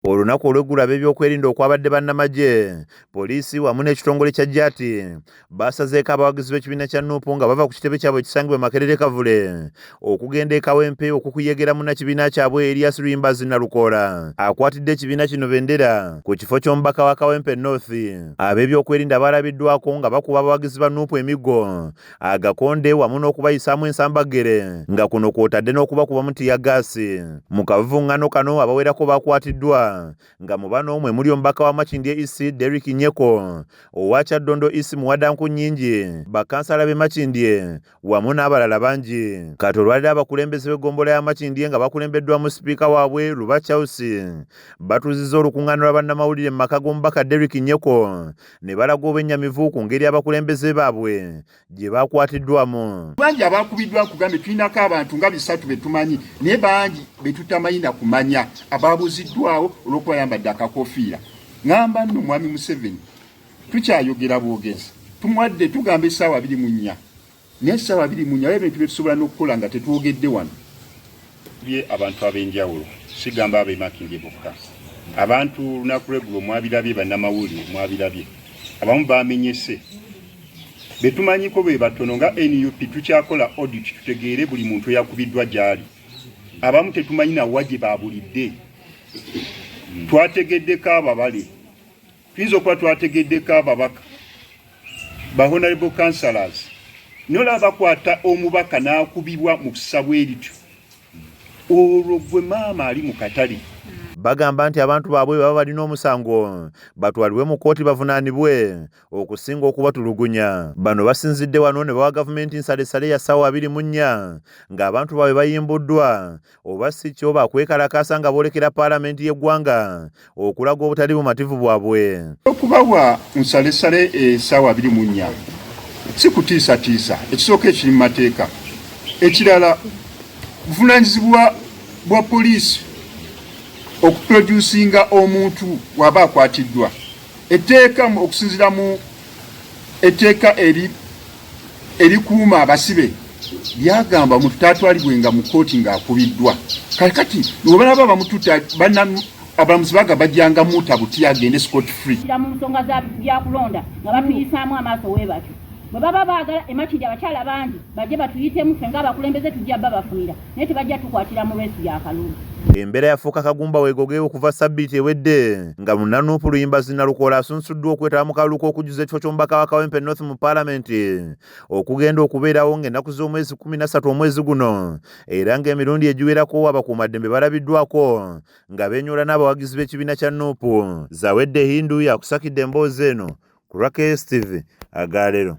Olunaku olw'eggulu ab'ebyokwerinda okwabadde bannamagye, poliisi wamu n'ekitongole kya Jati basazeeko abawagizi b'ekibiina kya Nuupu nga bava ku kitebe kyabwe ekisangibwa e Makerere Kavule okugenda e Kawempe okukuyegera munnakibiina kyabwe Erias Luyimbazi Nalukoola akwatidde ekibiina kino bendera ku kifo ky'omubaka wa Kawempe North. Ab'ebyokwerinda balabiddwako nga bakuba abawagizi ba Nuupu emiggo, agakonde wamu n'okubayisaamu ensambagere nga kuno kw'otadde n'okubakubamu tiyaggaasi. Mu kavuvuŋŋano kano abawerako bakwatiddwa nga mu bano mwe muli omubaka wa Makindye East Derrick Nyeko, owa Kyaddondo East Muwadanku Nnyingi, bakansala b'e Makindye wamu n'abalala bangi. Kati olwaliro abakulembeze b'eggombolola ya Makindye nga bakulembeddwamu sipiika waabwe Luba Charles batuuzizza olukuŋŋaana lwa bannamawulire mu maka g'omubaka Derrick Nyeko ne balaga obwennyamivu ku ngeri abakulembeze baabwe gye baakwatiddwamu. Bangi abaakubiddwa kugambe tulinako abantu nga 3 be tumanyi naye bangi be tutamanyi na kumanya abaabuziddwawo olw'okuba yambadde akakofiira. Ngamba nno mwami Museveni tukyayogera bwogezi tumwadde tugamba essaawa 24 naye essaawa 24 ebintu bye tusobola n'okukola nga tetwogedde wano bye abantu ab'enjawulo sigamba ab'e Makindye bokka. Abantu lunaku lw'eggulo mwabirabye bannamawulire mwabirabye abamu baamenyese betumanyiko be batono nga NUP tukyakola audit tutegeere buli muntu eyakubiddwa gyali. Abamu tetumanyi na waje babulidde. Twategeddeko ababale, tuyinza okuba twategeddeko ababaka ba honorable councillors nola bakwata omubaka n'akubibwa mu kusabwa erityo olwo gwe maama ali mu katale. Bagamba nti abantu baabwe baba balina omusango batwalibwe mu kkooti bavunaanibwe okusinga okubatulugunya. Bano basinzidde wano ne bawa gavumenti nsalesale ya ssaawa 24 ng'abantu baabwe bayimbuddwa oba si kyo bakwekalakaasa nga boolekera paalamenti y'eggwanga okulaga obutali bumativu bwabwe. Okubawa nsalesale essaawa 24 si kutiisatiisa, ekisooka ekiri mu mateeka. Ekirala buvunaanyizibwa bwa poliisi okuproducinga omuntu waba akwatiddwa. Etteeka okusinziira mu etteeka erikuuma abasibe lyagamba omuntu taatwalibwenga mu kkooti ng'akubiddwa. Kati bw'obalaba bamututa abalamuzi bagamba bajjanga muta buti agende scot free. Mu nsonga byakulonda nga batuyisaamu amaaso we batyo. Bwe baba baagala e Makindye abakyala bangi bajje batuyitemu ffe ng'abakulembeze tujja babafunira naye tebajja tukwatira mu lwesi y'akalulu. Embeera yafuuka kagumba weegoge okuva Ssabbiiti ewedde nga munnanuupu Luyimbazi Nalukoola asunsuddwa okwetaba mu kalulu k'okujjuza ekifo ky'omubaka wa Kawempe North mu paalamenti okugenda okubeerawo ng'ennaku z'omwezi 13 omwezi guno, era ng'emirundi egiwerako abakuumaddembe balabiddwako nga beenyola n'abawagizi b'ekibiina kya Nuupu. Zawedde Hindu yakusakidde emboozi eno ku Rakesh TV Agaleero.